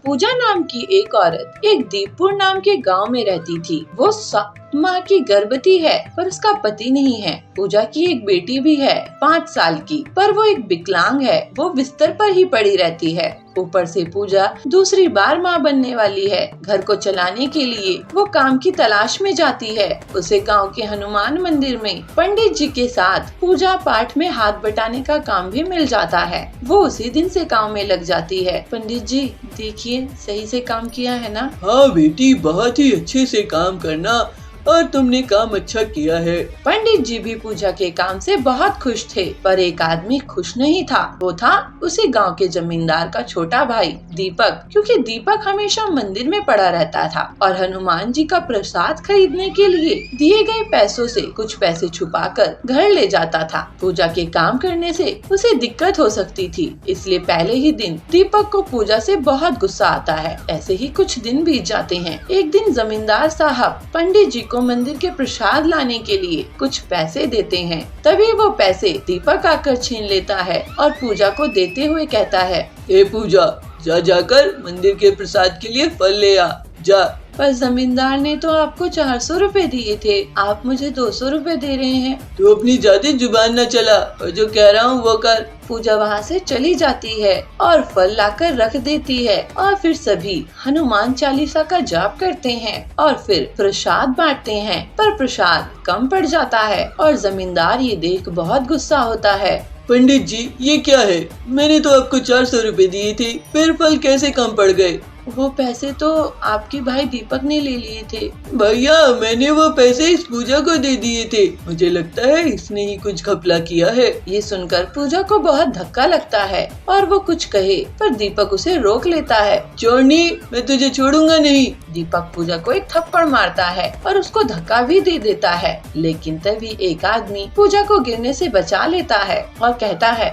पूजा नाम की एक औरत एक दीपपुर नाम के गांव में रहती थी। वो 7 माह की गर्भवती है, पर उसका पति नहीं है। पूजा की एक बेटी भी है 5 साल की, पर वो एक विकलांग है। वो बिस्तर पर ही पड़ी रहती है। ऊपर से पूजा दूसरी बार माँ बनने वाली है। घर को चलाने के लिए वो काम की तलाश में जाती है। उसे गांव के हनुमान मंदिर में पंडित जी के साथ पूजा पाठ में हाथ बटाने का काम भी मिल जाता है। वो उसी दिन से काम में लग जाती है। पंडित जी देखिए, सही से काम किया है ना? हाँ बेटी, बहुत ही अच्छे से काम करना और तुमने काम अच्छा किया है। पंडित जी भी पूजा के काम से बहुत खुश थे, पर एक आदमी खुश नहीं था। वो था उसी गांव के जमींदार का छोटा भाई दीपक, क्योंकि दीपक हमेशा मंदिर में पड़ा रहता था और हनुमान जी का प्रसाद खरीदने के लिए दिए गए पैसों से कुछ पैसे छुपाकर घर ले जाता था। पूजा के काम करने से उसे दिक्कत हो सकती थी, इसलिए पहले ही दिन दीपक को पूजा से बहुत गुस्सा आता है। ऐसे ही कुछ दिन बीत जाते हैं। एक दिन जमींदार साहब पंडित जी को मंदिर के प्रसाद लाने के लिए कुछ पैसे देते हैं। तभी वो पैसे दीपक आकर छीन लेता है और पूजा को देते हुए कहता है, ए पूजा, जाकर मंदिर के प्रसाद के लिए फल ले आ जा। पर जमींदार ने तो आपको 400 रुपए दिए थे, आप मुझे 200 रुपए दे रहे हैं। तू अपनी ज्यादा जुबान न चला और जो कह रहा हूँ वो कर। पूजा वहाँ से चली जाती है और फल लाकर रख देती है और फिर सभी हनुमान चालीसा का जाप करते हैं और फिर प्रसाद बांटते हैं। पर प्रसाद कम पड़ जाता है और जमींदार ये देख बहुत गुस्सा होता है। पंडित जी, ये क्या है? मैंने तो आपको 400 रुपए दिए थे, फिर फल कैसे कम पड़ गए? वो पैसे तो आपके भाई दीपक ने ले लिए थे। भैया, मैंने वो पैसे इस पूजा को दे दिए थे। मुझे लगता है इसने ही कुछ घपला किया है। ये सुनकर पूजा को बहुत धक्का लगता है और वो कुछ कहे, पर दीपक उसे रोक लेता है। चोरनी, मैं तुझे छोड़ूंगा नहीं। दीपक पूजा को एक थप्पड़ मारता है और उसको धक्का भी दे देता है, लेकिन तभी एक आदमी पूजा को गिरने से बचा लेता है और कहता है,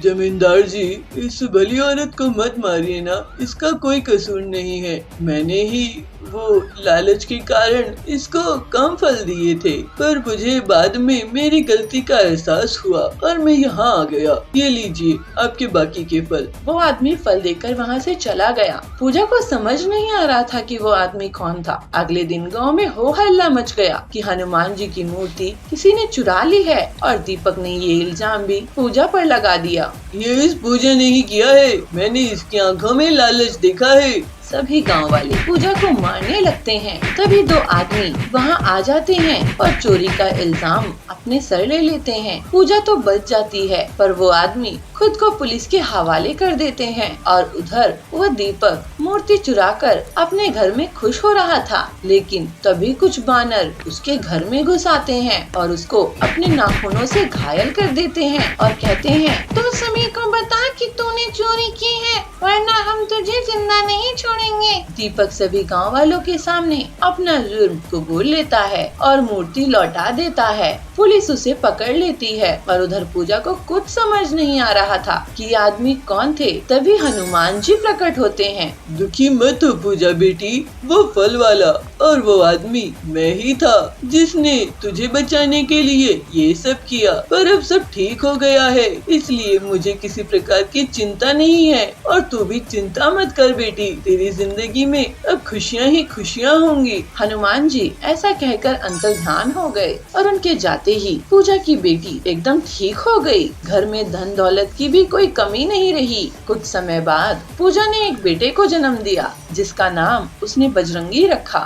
जमींदार जी, इस भली औरत को मत मारिए ना, इसका कोई कसूर नहीं है। मैंने ही वो लालच के कारण इसको कम फल दिए थे, पर मुझे बाद में मेरी गलती का एहसास हुआ और मैं यहाँ आ गया। ये लीजिए आपके बाकी के फल। वो आदमी फल देकर वहाँ से चला गया। पूजा को समझ नहीं आ रहा था कि वो आदमी कौन था। अगले दिन गांव में हो हल्ला मच गया कि हनुमान जी की मूर्ति किसी ने चुरा ली है और दीपक ने ये इल्जाम भी पूजा पर लगा दिया। ये इस पूजा ने ही किया है, मैंने इसकी आंखों में लालच देखा है। सभी गांव वाले पूजा को मारने लगते हैं। तभी 2 आदमी वहां आ जाते हैं और चोरी का इल्जाम अपने सर ले लेते हैं। पूजा तो बच जाती है, पर वो आदमी खुद को पुलिस के हवाले कर देते हैं और उधर वो दीपक मूर्ति चुराकर अपने घर में खुश हो रहा था। लेकिन तभी कुछ बानर उसके घर में घुस आते हैं और उसको अपने नाखूनों से घायल कर देते हैं और कहते हैं, तू सभी को बता कि तूने चोरी की है, वरना हम तुझे जिंदा नहीं छोड़ेंगे। दीपक सभी गांव वालों के सामने अपना जुर्म कबूल लेता है और मूर्ति लौटा देता है। पुलिस उसे पकड़ लेती है और उधर पूजा को कुछ समझ नहीं आ रहा था कि आदमी कौन थे। तभी हनुमान जी प्रकट होते हैं। दुखी मत हो पूजा बेटी, वो फल वाला और वो आदमी मैं ही था जिसने तुझे बचाने के लिए ये सब किया, पर अब सब ठीक हो गया है, इसलिए मुझे किसी प्रकार की चिंता नहीं है और तू भी चिंता मत कर बेटी, तेरी जिंदगी में अब खुशियाँ ही खुशियाँ होंगी। हनुमान जी ऐसा कहकर अंतर्ध्यान हो गए और उनके जाते ही पूजा की बेटी एकदम ठीक हो गई। घर में धन दौलत की भी कोई कमी नहीं रही। कुछ समय बाद पूजा ने एक बेटे को जन्म दिया, जिसका नाम उसने बजरंगी रखा।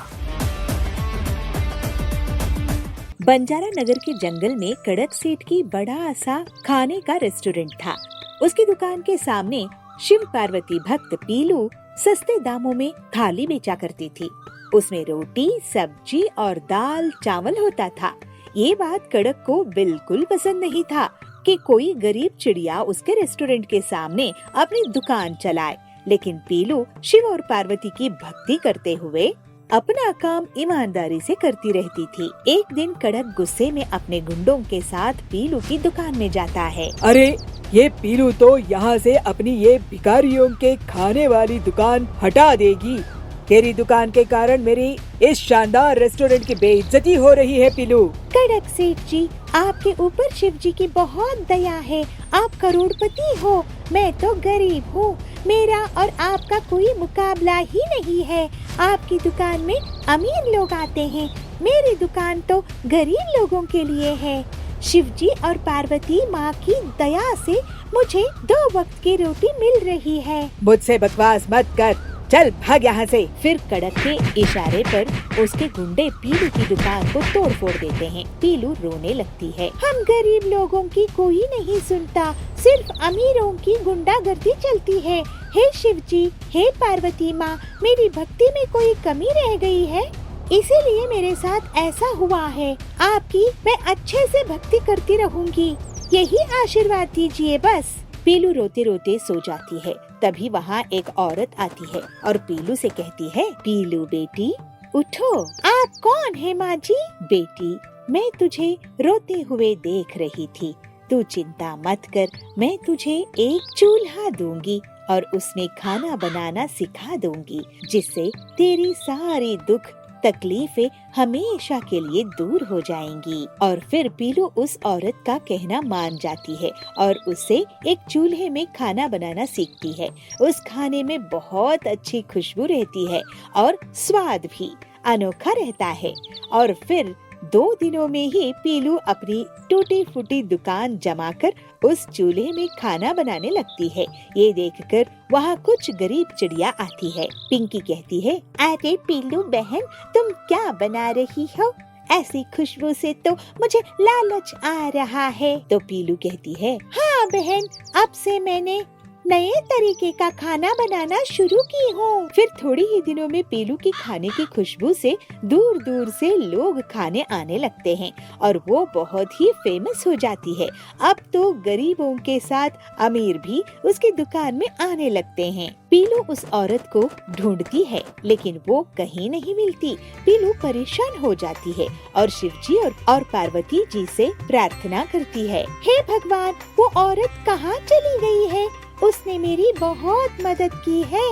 बंजारा नगर के जंगल में कड़क सेठ की बड़ा सा खाने का रेस्टोरेंट था। उसकी दुकान के सामने शिव पार्वती भक्त पीलू सस्ते दामों में थाली बेचा करती थी। उसमें रोटी, सब्जी और दाल चावल होता था। ये बात कड़क को बिल्कुल पसंद नहीं था कि कोई गरीब चिड़िया उसके रेस्टोरेंट के सामने अपनी दुकान चलाए। लेकिन पीलू शिव और पार्वती की भक्ति करते हुए अपना काम ईमानदारी से करती रहती थी। एक दिन कड़क गुस्से में अपने गुंडों के साथ पीलू की दुकान में जाता है। अरे ये पीलू तो यहाँ से अपनी ये भिखारियों के खाने वाली दुकान हटा देगी। तेरी दुकान के कारण मेरी इस शानदार रेस्टोरेंट की बेइज्जती हो रही है पीलू। कड़क सेठ जी, आपके ऊपर शिव जी की बहुत दया है। आप करोड़पति हो, मैं तो गरीब हूँ। मेरा और आपका कोई मुकाबला ही नहीं है। आपकी दुकान में अमीर लोग आते हैं, मेरी दुकान तो गरीब लोगों के लिए है। शिवजी और पार्वती माँ की दया से मुझे 2 वक्त की रोटी मिल रही है। मुझसे बकवास मत कर, चल भाग यहाँ से। फिर कड़क के इशारे पर उसके गुंडे पीलू की दुकान को तोड़ फोड़ देते हैं। पीलू रोने लगती है। हम गरीब लोगों की कोई नहीं सुनता, सिर्फ अमीरों की गुंडागर्दी चलती है। हे शिवजी, हे पार्वती माँ, मेरी भक्ति में कोई कमी रह गई है, इसीलिए मेरे साथ ऐसा हुआ है। आपकी मैं अच्छे से भक्ति करती रहूंगी, यही आशीर्वाद दीजिए बस। पीलू रोते रोते सो जाती है। तभी वहाँ एक औरत आती है और पीलू से कहती है, पीलू बेटी उठो। आप कौन है माँ जी? बेटी, मैं तुझे रोते हुए देख रही थी। तू चिंता मत कर, मैं तुझे एक चूल्हा दूंगी और उसमें खाना बनाना सिखा दूंगी, जिससे तेरी सारी दुख तकलीफें हमेशा के लिए दूर हो जाएंगी। और फिर पीलू उस औरत का कहना मान जाती है और उससे एक चूल्हे में खाना बनाना सीखती है। उस खाने में बहुत अच्छी खुशबू रहती है और स्वाद भी अनोखा रहता है। और फिर 2 दिनों में ही पीलू अपनी टूटी फूटी दुकान जमाकर उस चूल्हे में खाना बनाने लगती है। ये देखकर वहाँ कुछ गरीब चिड़िया आती है। पिंकी कहती है, अरे पीलू बहन, तुम क्या बना रही हो? ऐसी खुशबू से तो मुझे लालच आ रहा है। तो पीलू कहती है, हाँ बहन, अब से मैंने नए तरीके का खाना बनाना शुरू की हूँ। फिर थोड़ी ही दिनों में पीलू की खाने की खुशबू से दूर दूर से लोग खाने आने लगते हैं और वो बहुत ही फेमस हो जाती है। अब तो गरीबों के साथ अमीर भी उसकी दुकान में आने लगते हैं। पीलू उस औरत को ढूंढती है, लेकिन वो कहीं नहीं मिलती। पीलू परेशान हो जाती है और शिवजी और पार्वती जी से प्रार्थना करती है, हे भगवान, वो औरत कहाँ चली गई है? उसने मेरी बहुत मदद की है,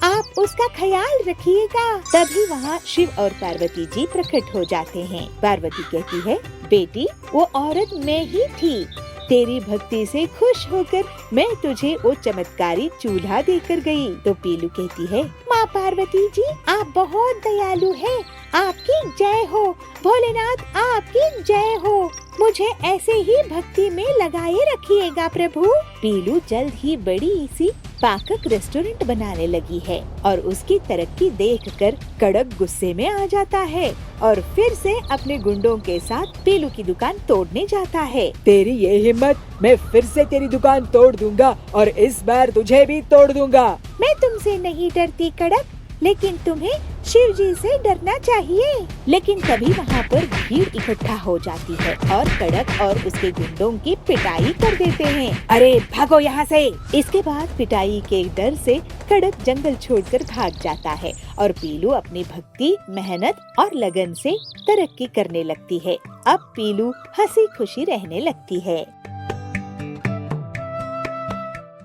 आप उसका ख्याल रखिएगा। तभी वहाँ शिव और पार्वती जी प्रकट हो जाते हैं। पार्वती कहती है, बेटी, वो औरत मैं ही थी। तेरी भक्ति से खुश होकर मैं तुझे वो चमत्कारी चूल्हा देकर गई। तो पीलू कहती है, माँ पार्वती जी, आप बहुत दयालु हैं, आपकी जय हो। भोलेनाथ, आपकी जय हो। मुझे ऐसे ही भक्ति में लगाए रखिएगा प्रभु। पीलू जल्द ही बड़ी सी पाकक रेस्टोरेंट बनाने लगी है और उसकी तरक्की देखकर कड़क गुस्से में आ जाता है और फिर से अपने गुंडों के साथ पीलू की दुकान तोड़ने जाता है। तेरी ये हिम्मत, मैं फिर से तेरी दुकान तोड़ दूंगा और इस बार तुझे भी तोड़ दूंगा। मैं तुमसे नहीं डरती कड़क, लेकिन तुम्हें शिव जी से डरना चाहिए। लेकिन तभी वहाँ पर भीड़ इकट्ठा हो जाती है और कड़क और उसके गुंडों की पिटाई कर देते हैं। अरे भागो यहाँ से। इसके बाद पिटाई के डर से कड़क जंगल छोड़कर भाग जाता है और पीलू अपनी भक्ति, मेहनत और लगन से तरक्की करने लगती है। अब पीलू हंसी खुशी रहने लगती है।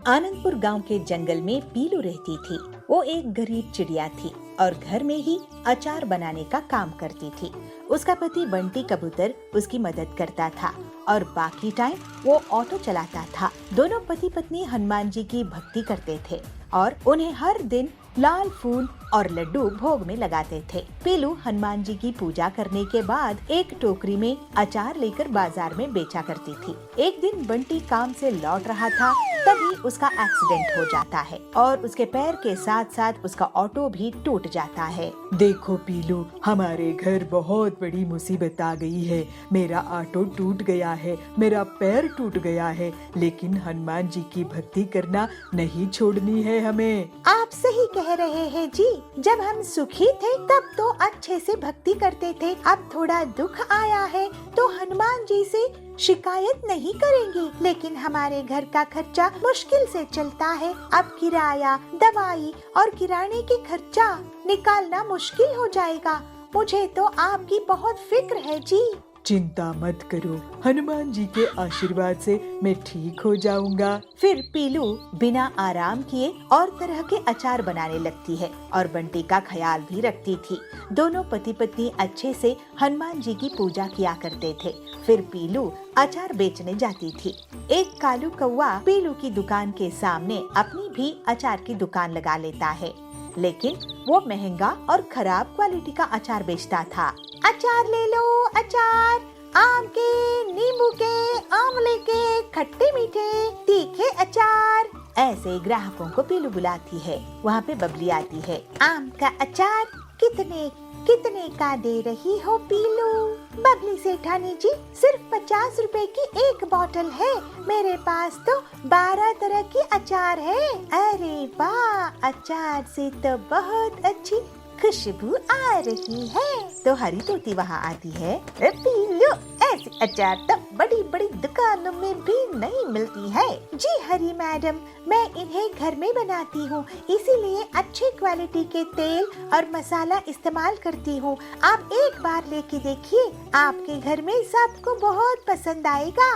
आनंदपुर गांव के जंगल में पीलू रहती थी। वो एक गरीब चिड़िया थी और घर में ही अचार बनाने का काम करती थी। उसका पति बंटी कबूतर उसकी मदद करता था और बाकी टाइम वो ऑटो चलाता था। दोनों पति पत्नी हनुमान जी की भक्ति करते थे और उन्हें हर दिन लाल फूल और लड्डू भोग में लगाते थे। पीलू हनुमान जी की पूजा करने के बाद एक टोकरी में अचार लेकर बाजार में बेचा करती थी। एक दिन बंटी काम से लौट रहा था, तभी उसका एक्सीडेंट हो जाता है और उसके पैर के साथ साथ उसका ऑटो भी टूट जाता है। देखो पीलू, हमारे घर बहुत बड़ी मुसीबत आ गई है। मेरा ऑटो टूट गया है, मेरा पैर टूट गया है, लेकिन हनुमान जी की भक्ति करना नहीं छोड़नी है हमें। आप सही कह रहे हैं जी। जब हम सुखी थे तब तो अच्छे से भक्ति करते थे। अब थोड़ा दुख आया है तो हनुमान जी से शिकायत नहीं करेंगे, लेकिन हमारे घर का खर्चा मुश्किल से चलता है। अब किराया, दवाई और किराने के खर्चा निकालना मुश्किल हो जाएगा। मुझे तो आपकी बहुत फिक्र है जी। चिंता मत करो, हनुमान जी के आशीर्वाद से मैं ठीक हो जाऊंगा। फिर पीलू बिना आराम किए और तरह के अचार बनाने लगती है और बंटी का ख्याल भी रखती थी। दोनों पति पत्नी अच्छे से हनुमान जी की पूजा किया करते थे। फिर पीलू अचार बेचने जाती थी। एक कालू कौवा पीलू की दुकान के सामने अपनी भी अचार की दुकान लगा लेता है, लेकिन वो महंगा और खराब क्वालिटी का अचार बेचता था। अचार ले लो, अचार आम के, नींबू के, आंवले के, खट्टे मीठे, तीखे अचार। ऐसे ग्राहकों को पीलू बुलाती है। वहाँ पे बबली आती है। आम का अचार कितने कितने का दे रही हो पीलू? बबली सेठानी जी, सिर्फ 50 रुपए की एक बोतल है। मेरे पास तो 12 तरह की अचार है। अरे वाह, अचार से तो बहुत अच्छी खुशबू आ रही है। तो हरी तोती वहाँ आती है। पीलू, ऐसे अचार तो बड़ी बड़ी दुकानों में भी नहीं मिलती है। जी हरी मैडम, मैं इन्हें घर में बनाती हूँ, इसीलिए अच्छी क्वालिटी के तेल और मसाला इस्तेमाल करती हूँ। आप एक बार लेके देखिए, आपके घर में सबको बहुत पसंद आएगा।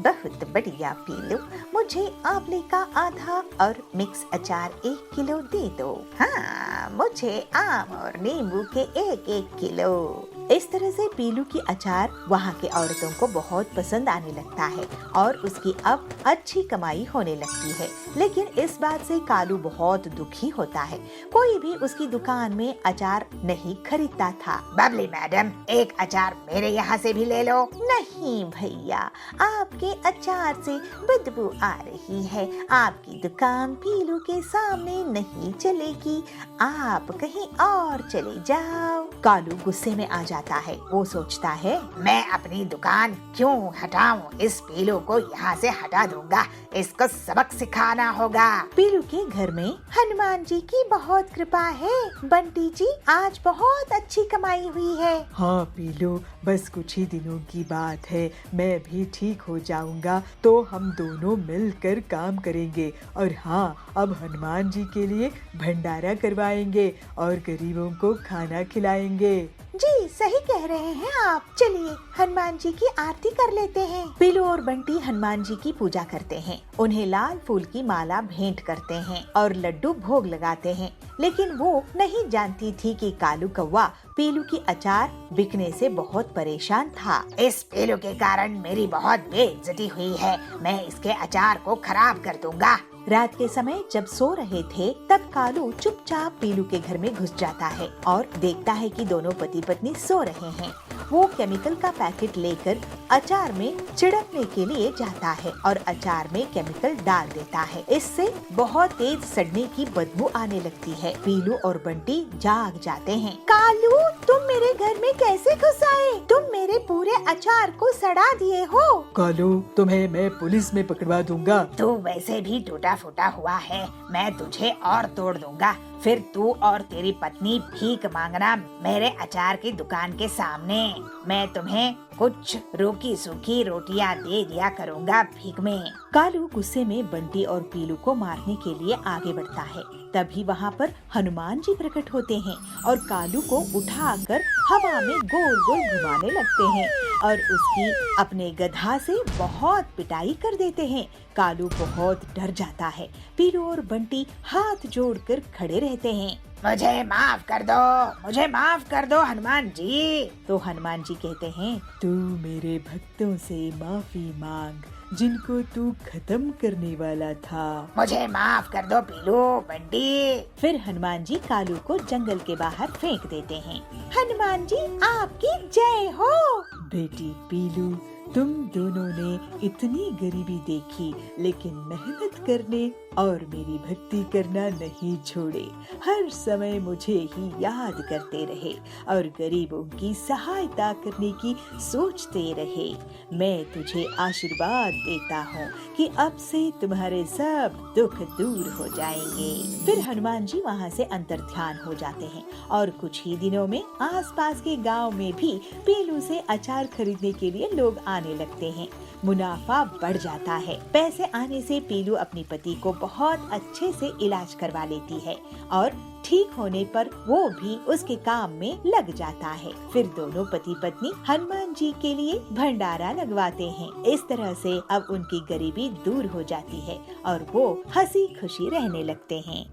बहुत बढ़िया पीलू, मुझे आंवले का आधा और मिक्स अचार 1 किलो दे दो। हाँ, मुझे आम और नींबू के 1-1 किलो। इस तरह से पीलू की अचार वहाँ के औरतों को बहुत पसंद आने लगता है और उसकी अब अच्छी कमाई होने लगती है। लेकिन इस बात से कालू बहुत दुखी होता है। कोई भी उसकी दुकान में अचार नहीं खरीदता था। बबली मैडम, एक अचार मेरे यहाँ से भी ले लो। नहीं भैया, आपके अचार से बदबू आ रही है। आपकी दुकान पीलू के सामने नहीं चलेगी। आप कहीं और चले जाओ। कालू गुस्से में आ जाता है। वो सोचता है, मैं अपनी दुकान क्यों हटाऊं? इस पीलू को यहाँ से हटा दूंगा। इसको सबक सिखाना होगा। पीलू के घर में हनुमान जी की बहुत कृपा है। बंटी जी, आज बहुत अच्छी कमाई हुई है। हाँ पीलू, बस कुछ ही दिनों की बात है, मैं भी ठीक हो जाऊंगा तो हम दोनों मिलकर काम करेंगे। और हाँ, अब हनुमान जी के लिए भंडारा करवाएंगे और गरीबों को खाना खिलाएंगे। जी सही कह रहे हैं आप। चलिए हनुमान जी की आरती कर लेते हैं। पीलू और बंटी हनुमान जी की पूजा करते हैं। उन्हें लाल फूल की माला भेंट करते हैं और लड्डू भोग लगाते हैं। लेकिन वो नहीं जानती थी कि कालू कौवा पीलू की अचार बिकने से बहुत परेशान था। इस पीलू के कारण मेरी बहुत बेइज्जती हुई है। मैं इसके अचार को खराब कर दूंगा। रात के समय जब सो रहे थे, तब कालू चुपचाप पीलू के घर में घुस जाता है और देखता है कि दोनों पति पत्नी सो रहे हैं। वो केमिकल का पैकेट लेकर अचार में छिड़कने के लिए जाता है और अचार में केमिकल डाल देता है। इससे बहुत तेज सड़ने की बदबू आने लगती है। पीलू और बंटी जाग जाते हैं। कालू, तुम मेरे घर में कैसे घुस आए? तुम मेरे पूरे अचार को सड़ा दिए हो। कालू, तुम्हें मैं पुलिस में पकड़वा दूंगा। तू वैसे भी टूटा फूटा हुआ है, मैं तुझे और तोड़ दूंगा। फिर तू और तेरी पत्नी भीख मांगना मेरे अचार की दुकान के सामने। मैं तुम्हें कुछ रूखी सूखी रोटियां दे दिया करूंगा भीख में। कालू गुस्से में बंटी और पीलू को मारने के लिए आगे बढ़ता है। तभी वहाँ पर हनुमान जी प्रकट होते हैं और कालू को उठाकर हवा में गोल गोल घुमाने लगते हैं और उसकी अपने गधा से बहुत पिटाई कर देते हैं। कालू बहुत डर जाता है। पीलू और बंटी हाथ जोड़कर खड़े रहते हैं। मुझे माफ कर दो, मुझे माफ कर दो हनुमान जी। तो हनुमान जी कहते हैं, तू मेरे भक्तों से माफी मांग जिनको तू खत्म करने वाला था। मुझे माफ कर दो पीलू, बंटी। फिर हनुमान जी कालू को जंगल के बाहर फेंक देते हैं। हनुमान जी, आपकी जय हो। बेटी पीलू, तुम दोनों ने इतनी गरीबी देखी, लेकिन मेहनत करने और मेरी भक्ति करना नहीं छोड़े। हर समय मुझे ही याद करते रहे और गरीबों की सहायता करने की सोचते रहे। मैं तुझे आशीर्वाद देता हूँ कि अब से तुम्हारे सब दुख दूर हो जाएंगे। फिर हनुमान जी वहाँ से अंतर्ध्यान हो जाते हैं और कुछ ही दिनों में आसपास के गांव में भी पीलू से अचार खरीदने के लिए लोग आने लगते हैं। मुनाफा बढ़ जाता है। पैसे आने से पीलू अपनी पति को बहुत अच्छे से इलाज करवा लेती है और ठीक होने पर वो भी उसके काम में लग जाता है। फिर दोनों पति पत्नी हनुमान जी के लिए भंडारा लगवाते हैं। इस तरह से अब उनकी गरीबी दूर हो जाती है और वो हंसी खुशी रहने लगते हैं।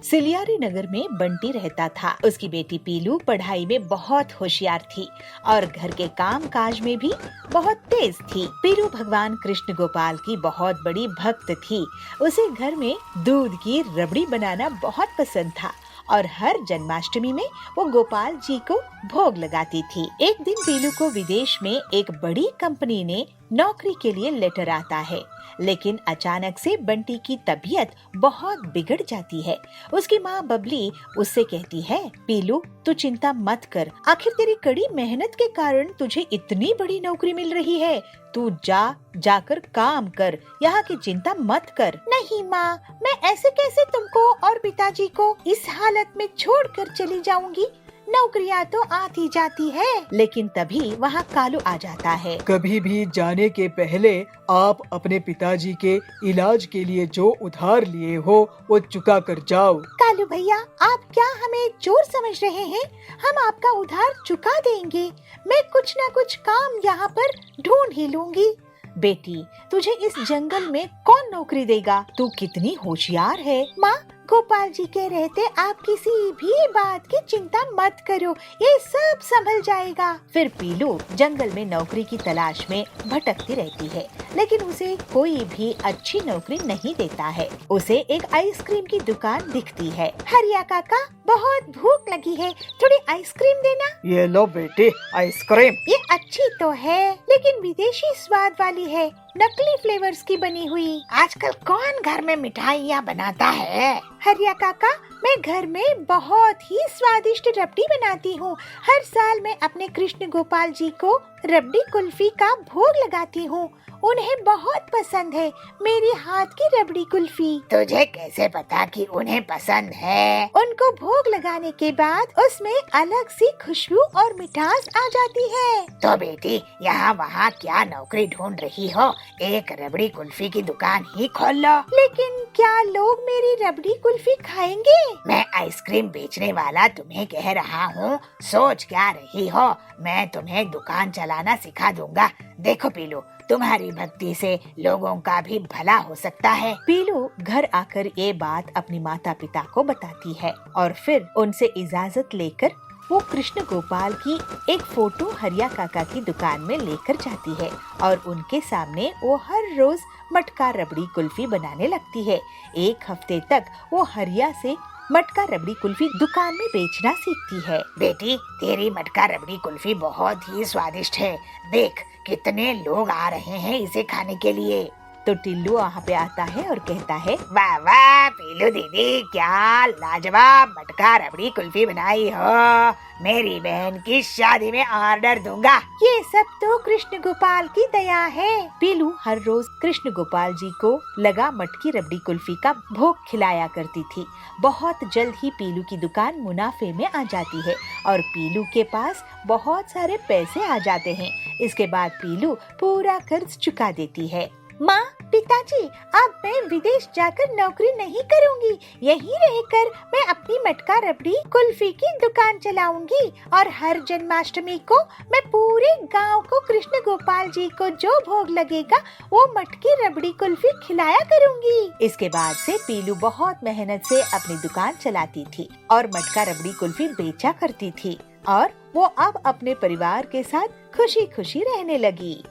सिलियारी नगर में बंटी रहता था। उसकी बेटी पीलू पढ़ाई में बहुत होशियार थी और घर के काम काज में भी बहुत तेज थी। पीलू भगवान कृष्ण गोपाल की बहुत बड़ी भक्त थी। उसे घर में दूध की रबड़ी बनाना बहुत पसंद था और हर जन्माष्टमी में वो गोपाल जी को भोग लगाती थी। एक दिन पीलू को विदेश में एक बड़ी कंपनी ने नौकरी के लिए लेटर आता है, लेकिन अचानक से बंटी की तबीयत बहुत बिगड़ जाती है। उसकी माँ बबली उससे कहती है, पीलू तू चिंता मत कर, आखिर तेरी कड़ी मेहनत के कारण तुझे इतनी बड़ी नौकरी मिल रही है। तू जाकर काम कर, यहाँ की चिंता मत कर। नहीं माँ, मैं ऐसे कैसे तुमको और पिताजी को इस हालत में छोड़कर चली जाऊंगी। नौकरियां तो आती जाती है। लेकिन तभी वहाँ कालू आ जाता है। कभी भी जाने के पहले आप अपने पिताजी के इलाज के लिए जो उधार लिए हो वो चुका कर जाओ। कालू भैया, आप क्या हमें चोर समझ रहे हैं? हम आपका उधार चुका देंगे। मैं कुछ न कुछ काम यहाँ पर ढूंढ ही लूंगी। बेटी, तुझे इस जंगल में कौन नौकरी देगा? तू कितनी होशियार है। माँ, गोपाल जी के रहते आप किसी भी बात की चिंता मत करो, ये सब संभल जाएगा। फिर पीलू जंगल में नौकरी की तलाश में भटकती रहती है, लेकिन उसे कोई भी अच्छी नौकरी नहीं देता है। उसे एक आइसक्रीम की दुकान दिखती है। हरिया काका, बहुत भूख लगी है, थोड़ी आइसक्रीम देना। ये लो बेटे आइसक्रीम। ये अच्छी तो है, लेकिन विदेशी स्वाद वाली है, नकली फ्लेवर्स की बनी हुई। आजकल कौन घर में मिठाइयाँ बनाता है? हरिया काका, मैं घर में बहुत ही स्वादिष्ट रबड़ी बनाती हूँ। हर साल मैं अपने कृष्ण गोपाल जी को रबड़ी कुल्फी का भोग लगाती हूँ। उन्हें बहुत पसंद है मेरी हाथ की रबड़ी कुल्फी। तुझे कैसे पता कि उन्हें पसंद है? उनको भोग लगाने के बाद उसमें अलग सी खुशबू और मिठास आ जाती है। तो बेटी, यहाँ वहाँ क्या नौकरी ढूंढ रही हो? एक रबड़ी कुल्फी की दुकान ही खोल लो। लेकिन क्या लोग मेरी रबड़ी कुल्फी खाएंगे? मैं आइसक्रीम बेचने वाला तुम्हें कह रहा हूँ, सोच क्या रही हो? मैं तुम्हें दुकान चलाना सिखा दूंगा। देखो पीलू, तुम्हारी भक्ति से लोगों का भी भला हो सकता है। पीलू घर आकर ये बात अपनी माता पिता को बताती है और फिर उनसे इजाजत लेकर वो कृष्ण गोपाल की एक फोटो हरिया काका की दुकान में लेकर जाती है और उनके सामने वो हर रोज मटका रबड़ी कुल्फी बनाने लगती है। एक हफ्ते तक वो हरिया से मटका रबड़ी कुल्फी दुकान में बेचना सीखती है। बेटी, तेरी मटका रबड़ी कुल्फी बहुत ही स्वादिष्ट है। देख कितने लोग आ रहे हैं इसे खाने के लिए। तो टिल्लू वहाँ पे आता है और कहता है, वाह वाह पीलू दीदी, क्या लाजवाब मटका रबड़ी कुल्फी बनाई हो। मेरी बहन की शादी में ऑर्डर दूंगा। ये सब तो कृष्ण गोपाल की दया है। पीलू हर रोज कृष्ण गोपाल जी को लगा मटकी रबड़ी कुल्फी का भोग खिलाया करती थी। बहुत जल्द ही पीलू की दुकान मुनाफे में आ जाती है और पीलू के पास बहुत सारे पैसे आ जाते हैं। इसके बाद पीलू पूरा कर्ज चुका देती है। माँ, पिताजी, अब मैं विदेश जाकर नौकरी नहीं करूँगी। यहीं रहकर मैं अपनी मटका रबड़ी कुल्फी की दुकान चलाऊंगी और हर जन्माष्टमी को मैं पूरे गांव को कृष्ण गोपाल जी को जो भोग लगेगा वो मटकी रबड़ी कुल्फी खिलाया करूँगी। इसके बाद से पीलू बहुत मेहनत से अपनी दुकान चलाती थी और मटका रबड़ी कुल्फी बेचा करती थी और वो अब अपने परिवार के साथ खुशी खुशी रहने लगी।